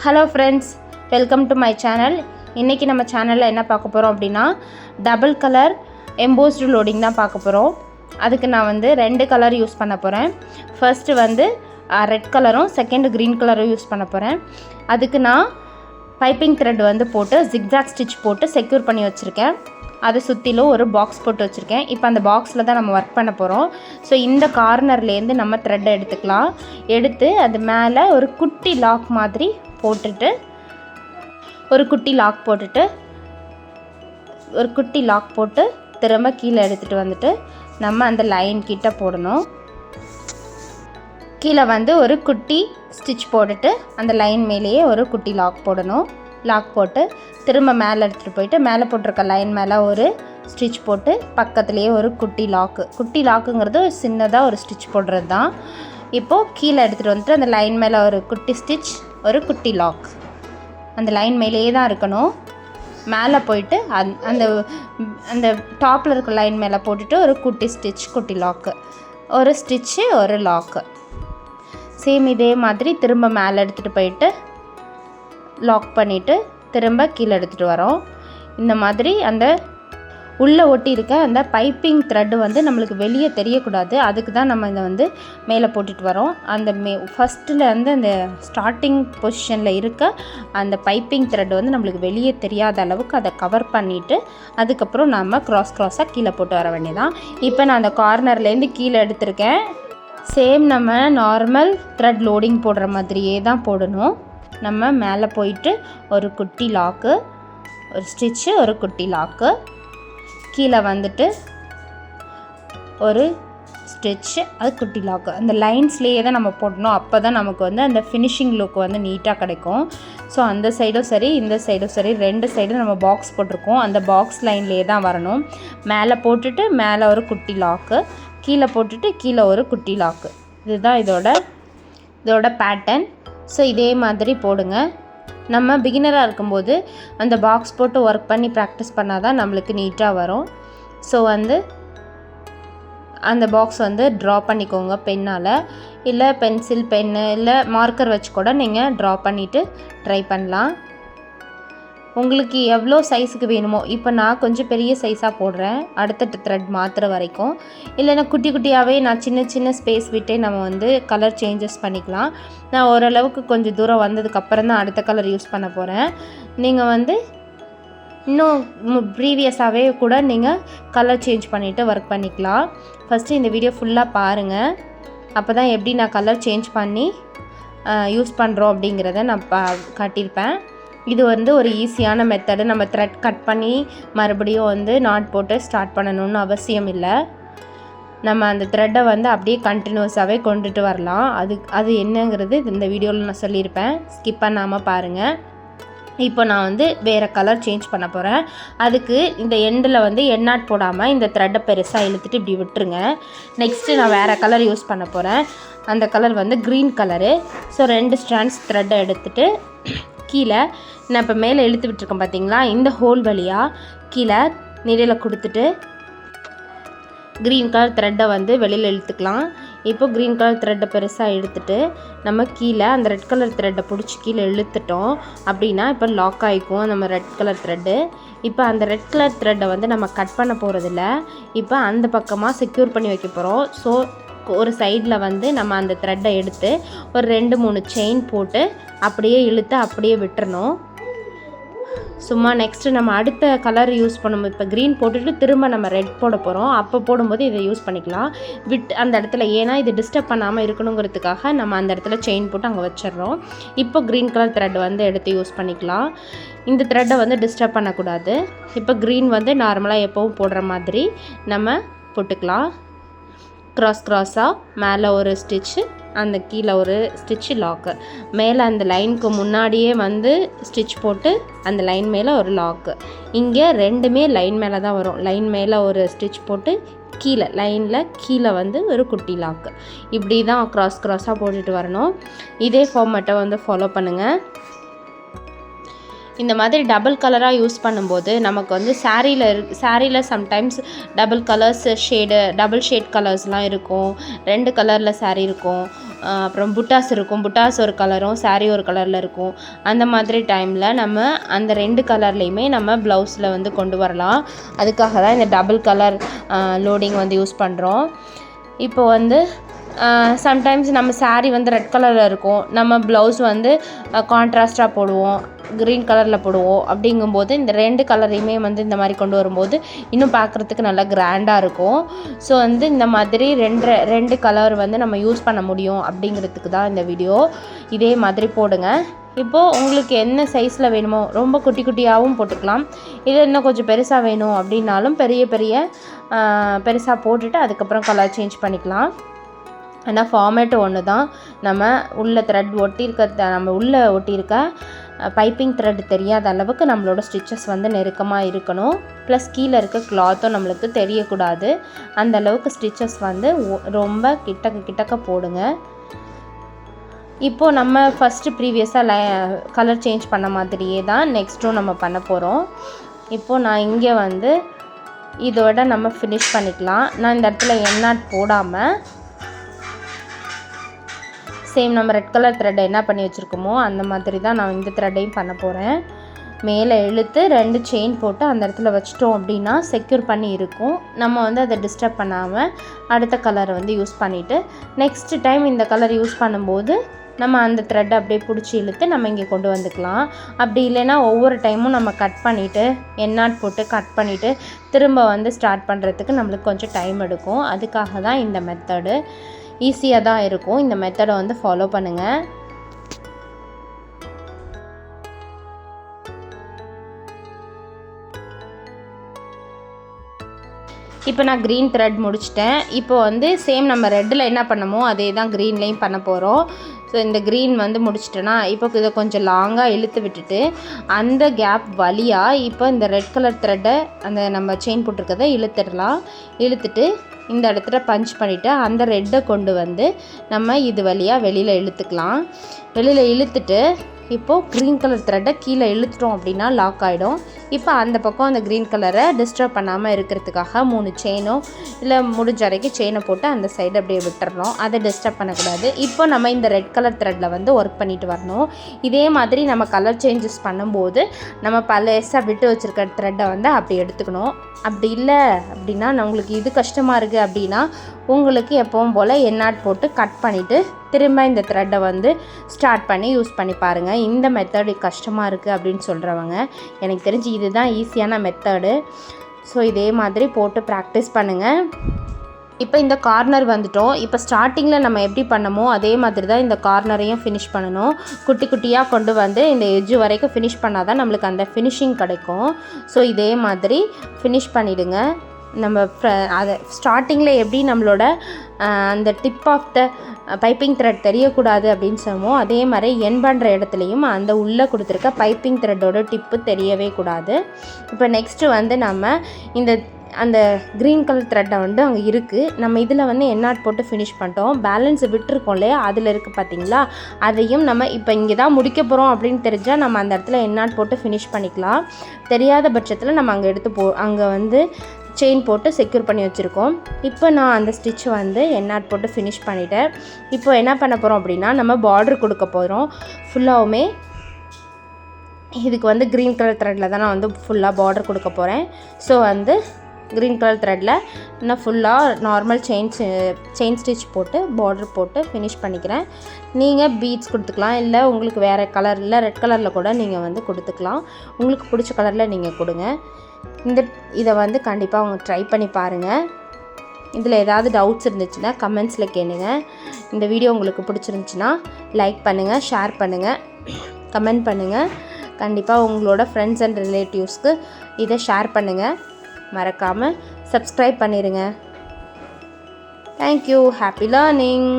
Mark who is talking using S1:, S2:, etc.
S1: Hello friends, welcome to my channel. இன்றைக்கி நம்ம சேனலில் என்ன பார்க்க போகிறோம் அப்படின்னா டபுள் கலர் எம்போஸ்டு லோடிங் தான் பார்க்க போகிறோம். அதுக்கு நான் வந்து 2 கலர் யூஸ் பண்ண போகிறேன். ஃபர்ஸ்ட்டு வந்து ரெட் கலரும் செகண்ட் க்ரீன் கலரும் யூஸ் பண்ண போகிறேன். அதுக்கு நான் பைப்பிங் த்ரெட் வந்து போட்டு ஜிக்ஸாக் ஸ்டிச் போட்டு செக்யூர் பண்ணி வச்சுருக்கேன். அதை சுற்றிலும் ஒரு பாக்ஸ் போட்டு வச்சுருக்கேன். இப்போ அந்த பாக்ஸில் தான் நம்ம ஒர்க் பண்ண போகிறோம். ஸோ இந்த கார்னர்லேருந்து நம்ம த்ரெட்டை எடுத்துக்கலாம். எடுத்து அது மேலே ஒரு குட்டி லாக் மாதிரி போட்டுட்டு ஒரு குட்டி லாக் போட்டு திரும்ப கீழே எடுத்துகிட்டு வந்துட்டு நம்ம அந்த லைன் கிட்ட போடணும். கீழே வந்து ஒரு குட்டி ஸ்டிச் போட்டுட்டு அந்த லைன் மேலேயே ஒரு குட்டி லாக் போடணும். லாக் போட்டு திரும்ப மேலே எடுத்துகிட்டு போயிட்டு மேலே போட்டிருக்க லைன் மேலே ஒரு ஸ்டிச் போட்டு பக்கத்துலேயே ஒரு குட்டி லாக்குங்கிறது சின்னதாக ஒரு ஸ்டிச் போடுறது தான். இப்போது கீழே எடுத்துகிட்டு வந்துட்டு அந்த லைன் மேலே ஒரு குட்டி ஸ்டிச், ஒரு குட்டி லாக் அந்த லைன் மேலேயே தான் இருக்கணும். மேலே போயிட்டு அந்த அந்த டாப்பில் இருக்க லைன் மேலே போட்டுட்டு ஒரு குட்டி ஸ்டிச், குட்டி லாக்கு, ஒரு ஸ்டிச்சு, ஒரு லாக்கு. சேம் இதே மாதிரி திரும்ப மேலே எடுத்துகிட்டு போயிட்டு லாக் பண்ணிவிட்டு திரும்ப கீழே எடுத்துகிட்டு வரோம். இந்த மாதிரி அந்த உள்ளே ஒட்டி இருக்க அந்த பைப்பிங் த்ரெட்டு வந்து நம்மளுக்கு வெளியே தெரியக்கூடாது. அதுக்கு தான் நம்ம இதை வந்து மேலே போட்டுட்டு வரோம். அந்த ஃபஸ்ட்டில் அந்த ஸ்டார்டிங் பொசிஷனில் இருக்க அந்த பைப்பிங் த்ரெட் வந்து நம்மளுக்கு வெளியே தெரியாத அளவுக்கு அதை கவர் பண்ணிவிட்டு அதுக்கப்புறம் நம்ம க்ராஸாக கீழே போட்டு வர வேண்டியதான். இப்போ நான் அந்த கார்னர்லேருந்து கீழே எடுத்திருக்கேன். சேம் நம்ம நார்மல் த்ரெட் லோடிங் போடுற மாதிரியே தான் போடணும். நம்ம மேலே போயிட்டு ஒரு குட்டி லாக்கு, ஒரு ஸ்டிச்சு, ஒரு குட்டி லாக்கு, கீழே வந்துட்டு ஒரு ஸ்டிச்சு, அது குட்டி லாக்கு. அந்த லைன்ஸ்லேயே தான் நம்ம போடணும். அப்போ தான் நமக்கு வந்து அந்த ஃபினிஷிங் லுக் வந்து நீட்டாக கிடைக்கும். ஸோ அந்த சைடும் சரி, இந்த சைடும் சரி, 2 சைடும் நம்ம பாக்ஸ் போட்டிருக்கோம். அந்த பாக்ஸ் லைன்லேயே தான் வரணும். மேலே போட்டுட்டு மேலே ஒரு குட்டி லாக்கு, கீழே போட்டுட்டு கீழே ஒரு குட்டி லாக்கு. இதுதான் இதோட பேட்டர்ன். ஸோ இதே மாதிரி போடுங்க. நம்ம பிகினராக இருக்கும்போது அந்த பாக்ஸ் போட்டு ஒர்க் பண்ணி ப்ராக்டிஸ் பண்ணால் தான் நம்மளுக்கு நீட்டாக வரும். ஸோ வந்து அந்த பாக்ஸ் வந்து ட்ரா பண்ணிக்கோங்க பென்னால், இல்லை பென்சில், பென்னு, இல்லை மார்க்கர் வச்சு கூட நீங்கள் ட்ரா பண்ணிவிட்டு ட்ரை பண்ணலாம். உங்களுக்கு எவ்வளோ சைஸுக்கு வேணுமோ, இப்போ நான் கொஞ்சம் பெரிய சைஸாக போடுறேன் அடுத்த த்ரெட் மாற்றுற வரைக்கும். இல்லைன்னா குட்டி குட்டியாகவே நான் சின்ன ஸ்பேஸ் விட்டே நம்ம வந்து கலர் சேஞ்சஸ் பண்ணிக்கலாம். நான் ஓரளவுக்கு கொஞ்சம் தூரம் வந்ததுக்கப்புறம் தான் அடுத்த கலர் யூஸ் பண்ண போகிறேன். நீங்கள் வந்து இன்னும் ப்ரீவியஸாகவே கூட நீங்கள் கலர் சேஞ்ச் பண்ணிவிட்டு ஒர்க் பண்ணிக்கலாம். ஃபஸ்ட்டு இந்த வீடியோ ஃபுல்லாக பாருங்கள். அப்போ தான் எப்படி நான் கலர் சேஞ்ச் பண்ணி யூஸ் பண்ணுறோம் அப்படிங்கிறத நான் காட்டியிருப்பேன். இது வந்து ஒரு ஈஸியான மெத்தடு. நம்ம த்ரெட் கட் பண்ணி மறுபடியும் வந்து நாட் போட்டு ஸ்டார்ட் பண்ணணும்னு அவசியம் இல்லை. நம்ம அந்த த்ரெட்டை வந்து அப்படியே கண்டினியூஸாகவே கொண்டுட்டு வரலாம். அது என்னங்கிறது இந்த வீடியோவில் நான் சொல்லியிருப்பேன். ஸ்கிப் பண்ணாமல் பாருங்கள். இப்போ நான் வந்து வேறு கலர் சேஞ்ச் பண்ண போகிறேன். அதுக்கு இந்த எண்டில் வந்து எண்ணாட் போடாமல் இந்த த்ரெட்டை பெருசாக இழுத்துட்டு இப்படி விட்டுருங்க. நெக்ஸ்ட்டு நான் வேறு கலர் யூஸ் பண்ண போகிறேன். அந்த கலர் வந்து க்ரீன் கலரு. ஸோ 2 ஸ்ட்ராண்ட்ஸ் த்ரெட்டை எடுத்துகிட்டு கீழே நான் இப்போ மேலே இழுத்து விட்டுருக்கேன் பார்த்தீங்களா, இந்த ஹோல் வழியாக கீழே நிலையில் கொடுத்துட்டு க்ரீன் கலர் த்ரெட்டை வந்து வெளியில் இழுத்துக்கலாம். இப்போ க்ரீன் கலர் த்ரெட்டை பெருசாக எடுத்துகிட்டு நம்ம கீழே அந்த ரெட் கலர் த்ரெட்டை பிடிச்சி கீழே இழுத்துட்டோம் அப்படின்னா இப்போ லாக் ஆகிக்கும் நம்ம ரெட் கலர் த்ரெட்டு. இப்போ அந்த ரெட் கலர் த்ரெட்டை வந்து நம்ம கட் பண்ண போகிறதில்ல. இப்போ அந்த பக்கமாக செக்யூர் பண்ணி வைக்க போகிறோம். ஸோ ஒரு சைடில் வந்து நம்ம அந்த த்ரெட்டை எடுத்து ஒரு 2-3 செயின் போட்டு அப்படியே இழுத்து அப்படியே விட்டுறணும். சும்மா நெக்ஸ்ட்டு நம்ம அடுத்த கலர் யூஸ் பண்ணும்போது இப்போ க்ரீன் போட்டுட்டு திரும்ப நம்ம ரெட் போட போகிறோம். அப்போ போடும்போது இதை யூஸ் பண்ணிக்கலாம். அந்த இடத்துல ஏன்னா இது டிஸ்டர்ப் பண்ணாமல் இருக்கணுங்கிறதுக்காக நம்ம அந்த இடத்துல செயின் போட்டு அங்கே வச்சிடுறோம். இப்போ க்ரீன் கலர் த்ரெட் வந்து எடுத்து யூஸ் பண்ணிக்கலாம். இந்த த்ரெட்டை வந்து டிஸ்டர்ப் பண்ணக்கூடாது. இப்போ க்ரீன் வந்து நார்மலாக எப்போவும் போடுற மாதிரி நம்ம போட்டுக்கலாம். க்ராஸாக மேலே ஒரு ஸ்டிச்சு, அந்த கீழே ஒரு ஸ்டிச்சு, லாக்கு. மேலே அந்த லைனுக்கு முன்னாடியே வந்து ஸ்டிச் போட்டு அந்த லைன் மேலே ஒரு லாக்கு. இங்கே 2மே லைன் மேலே தான் வரும். லைன் மேலே ஒரு ஸ்டிச் போட்டு கீழே லைனில் கீழே வந்து ஒரு குட்டி லாக்கு. இப்படி தான் க்ராஸாக போட்டுட்டு வரணும். இதே ஃபார்மேட்டை வந்து ஃபாலோ பண்ணுங்கள். இந்த மாதிரி டபுள் கலராக யூஸ் பண்ணும்போது நமக்கு வந்து சாரியில் சம்டைம்ஸ் டபுள் ஷேட் கலர்ஸ்லாம் இருக்கும். 2 கலரில் சாரீ இருக்கும். அப்புறம் புட்டாஸ் இருக்கும், புட்டாஸ் ஒரு கலரும் சாரீ ஒரு கலரில் இருக்கும். அந்த மாதிரி டைமில் நம்ம அந்த 2 கலர்லேயுமே நம்ம ப்ளவுஸில் வந்து கொண்டு வரலாம். அதுக்காக தான் இந்த டபுள் கலர் லோடிங் வந்து யூஸ் பண்ணுறோம். இப்போ வந்து சம்டைம்ஸ் நம்ம சாரீ வந்து ரெட் கலரில் இருக்கும், நம்ம ப்ளவுஸ் வந்து கான்ட்ராஸ்ட்டாக போடுவோம், க்ரீன் கலரில் போடுவோம். அப்படிங்கும்போது இந்த 2 கலரையுமே வந்து இந்த மாதிரி கொண்டு வரும்போது இன்னும் பார்க்குறதுக்கு நல்லா கிராண்டாக இருக்கும். ஸோ வந்து இந்த மாதிரி 2 கலர் வந்து நம்ம யூஸ் பண்ண முடியும் அப்படிங்கிறதுக்கு தான் இந்த வீடியோ. இதே மாதிரி போடுங்க. இப்போது உங்களுக்கு என்ன சைஸில் வேணுமோ, ரொம்ப குட்டி குட்டியாகவும் போட்டுக்கலாம், இது இன்னும் கொஞ்சம் பெருசாக வேணும் அப்படின்னாலும் பெருசாக போட்டுட்டு அதுக்கப்புறம் கலர் சேஞ்ச் பண்ணிக்கலாம். ஆனால் ஃபார்மேட்டு ஒன்று தான். நம்ம உள்ள த்ரெட் ஒட்டியிருக்க பைப்பிங் த்ரெட் தெரியாத அளவுக்கு நம்மளோட ஸ்டிச்சஸ் வந்து நெருக்கமாக இருக்கணும். ப்ளஸ் கீழே இருக்க கிளாத்தும் நம்மளுக்கு தெரியக்கூடாது. அந்த அளவுக்கு ஸ்டிச்சஸ் வந்து ரொம்ப கிட்டக்க போடுங்க. இப்போது நம்ம ஃபஸ்ட்டு ப்ரீவியஸாக கலர் சேஞ்ச் பண்ண மாதிரியே தான் நெக்ஸ்ட்டும் நம்ம பண்ண போகிறோம். இப்போது நான் இங்கே வந்து இதோட நம்ம ஃபினிஷ் பண்ணிக்கலாம். நான் இந்த இடத்துல எண்ணாட் போடாமல் சேம் நம்ம ரெட் கலர் த்ரெட்டை என்ன பண்ணி வச்சுருக்கோமோ அந்த மாதிரி தான் நான் இந்த த்ரெட்டையும் பண்ண போகிறேன். மேலே இழுத்து 2 செயின் போட்டு அந்த இடத்துல வச்சிட்டோம் அப்படின்னா செக்யூர் பண்ணி இருக்கும். நம்ம வந்து அதை டிஸ்டர்ப் பண்ணாமல் அடுத்த கலரை வந்து யூஸ் பண்ணிவிட்டு நெக்ஸ்ட்டு டைம் இந்த கலர் யூஸ் பண்ணும்போது நம்ம அந்த த்ரெட்டை அப்படியே பிடிச்சி இழுத்து நம்ம இங்கே கொண்டு வந்துக்கலாம். அப்படி இல்லைன்னா ஒவ்வொரு டைமும் நம்ம கட் பண்ணிவிட்டு எண்ணாட் போட்டு கட் பண்ணிவிட்டு திரும்ப வந்து ஸ்டார்ட் பண்ணுறதுக்கு நம்மளுக்கு கொஞ்சம் டைம் எடுக்கும். அதுக்காக தான் இந்த மெத்தடு. ஈஸியாக தான் இருக்கும். இந்த மெத்தடை வந்து ஃபாலோ பண்ணுங்கள். இப்போ நான் க்ரீன் த்ரெட் முடிச்சிட்டேன். இப்போ வந்து சேம் நம்ம ரெட்டில் என்ன பண்ணமோ அதே தான் க்ரீன்லேயும் பண்ண போகிறோம். ஸோ இந்த க்ரீன் வந்து முடிச்சிட்டேன்னா இப்போ இதை கொஞ்சம் லாங்காக இழுத்து விட்டுட்டு அந்த கேப் வழியாக இப்போ இந்த ரெட் கலர் த்ரெட்டை அந்த நம்ம செயின் போட்டிருக்கதை இழுத்துட்டு இந்த இடத்துல பஞ்ச் பண்ணிவிட்டு அந்த ரெட்டை கொண்டு வந்து நம்ம இது வழியாக வெளியில் இழுத்துட்டு இப்போது க்ரீன் கலர் த்ரெட்டை கீழே இழுத்துட்டோம் அப்படின்னா லாக் ஆகிடும். இப்போ அந்த பக்கம் அந்த க்ரீன் கலரை டிஸ்டர்ப் பண்ணாமல் இருக்கிறதுக்காக 3 செயினோ இல்லை முடிஞ்ச வரைக்கும் செயினை போட்டு அந்த சைடு அப்படியே விட்டுறணும். அதை டிஸ்டர்ப் பண்ணக்கூடாது. இப்போ நம்ம இந்த ரெட் கலர் த்ரெட்டில் வந்து ஒர்க் பண்ணிட்டு வரணும். இதே மாதிரி நம்ம கலர் சேஞ்சஸ் பண்ணும்போது நம்ம பழையசாக விட்டு வச்சுருக்க த்ரெட்டை வந்து அப்படி எடுத்துக்கணும். அப்படி இல்லை அப்படின்னா உங்களுக்கு இது கஷ்டமாக இருக்குது அப்படின்னா உங்களுக்கு எப்பவும் போல் எண்ணாட் போட்டு கட் பண்ணிவிட்டு திரும்ப இந்த த்ரெட்டை வந்து ஸ்டார்ட் பண்ணி யூஸ் பண்ணி பாருங்கள். இந்த மெத்தடு கஷ்டமாக இருக்குது அப்படின்னு சொல்கிறவங்க, எனக்கு தெரிஞ்சு இதுதான் ஈஸியான மெத்தடு. ஸோ இதே மாதிரி போட்டு ப்ராக்டிஸ் பண்ணுங்கள். இப்போ இந்த கார்னர் வந்துட்டோம். இப்போ ஸ்டார்டிங்கில் நம்ம எப்படி பண்ணமோ அதே மாதிரி தான் இந்த கார்னரையும் ஃபினிஷ் பண்ணணும். குட்டி குட்டியாக கொண்டு வந்து இந்த எட்ஜு வரைக்கும் ஃபினிஷ் பண்ணால் தான் நம்மளுக்கு அந்த ஃபினிஷிங் கிடைக்கும். ஸோ இதே மாதிரி ஃபினிஷ் பண்ணிவிடுங்க. நம்ம அதை ஸ்டார்டிங்கில் எப்படி நம்மளோட அந்த tip of the piping thread தெரியக்கூடாது அப்படின்னு சொல்லுவோம், அதே மாதிரி என் பண்ணுற இடத்துலையும் அந்த உள்ளே கொடுத்துருக்க பைப்பிங் த்ரெட்டோட டிப்பு தெரியவே கூடாது. இப்போ நெக்ஸ்ட்டு வந்து நம்ம அந்த க்ரீன் கலர் த்ரெட்டை வந்து அங்கே இருக்குது, நம்ம இதில் வந்து எண்ணாட் போட்டு ஃபினிஷ் பண்ணிட்டோம். பேலன்ஸ் விட்டுருக்கோம் இல்லையா, அதில் இருக்குது பார்த்தீங்களா, அதையும் நம்ம இப்போ இங்கே தான் முடிக்க போகிறோம் அப்படின்னு தெரிஞ்சால் நம்ம அந்த இடத்துல எண்ணாட் போட்டு ஃபினிஷ் பண்ணிக்கலாம். தெரியாத பட்சத்தில் நம்ம அங்கே வந்து செயின் போட்டு செக்யூர் பண்ணி வச்சுருக்கோம். இப்போ நான் அந்த ஸ்டிச் வந்து எண்ணாட் போட்டு ஃபினிஷ் பண்ணிவிட்டேன். இப்போ என்ன பண்ண போகிறோம் அப்படின்னா நம்ம பார்டர் கொடுக்க போகிறோம். ஃபுல்லாகவுமே இதுக்கு வந்து க்ரீன் கலர் த்ரெட்டில் தான் நான் வந்து ஃபுல்லாக பார்டர் கொடுக்க போகிறேன். ஸோ வந்து க்ரீன் கலர் த்ரெட்டில் நான் ஃபுல்லாக நார்மல் செயின் ஸ்டிச் போட்டு பார்டர் போட்டு ஃபினிஷ் பண்ணிக்கிறேன். நீங்கள் பீட்ஸ் கொடுத்துக்கலாம், இல்லை உங்களுக்கு வேறு கலர் இல்லை ரெட் கலரில் கூட நீங்கள் வந்து கொடுத்துக்கலாம். உங்களுக்கு பிடிச்ச கலரில் நீங்கள் கொடுங்க. இதை வந்து கண்டிப்பாக அவங்க ட்ரை பண்ணி பாருங்கள். இதில் ஏதாவது டவுட்ஸ் இருந்துச்சுன்னா கமெண்ட்ஸில் கேளுங்க. இந்த வீடியோ உங்களுக்கு பிடிச்சிருந்துச்சுன்னா லைக் பண்ணுங்கள், ஷேர் பண்ணுங்கள், கமெண்ட் பண்ணுங்கள். கண்டிப்பாக உங்களோட ஃப்ரெண்ட்ஸ் அண்ட் ரிலேட்டிவ்ஸ்க்கு இதை ஷேர் பண்ணுங்கள். மறக்காமல் சப்ஸ்கிரைப் பண்ணிடுங்க. தேங்க்யூ. Happy learning.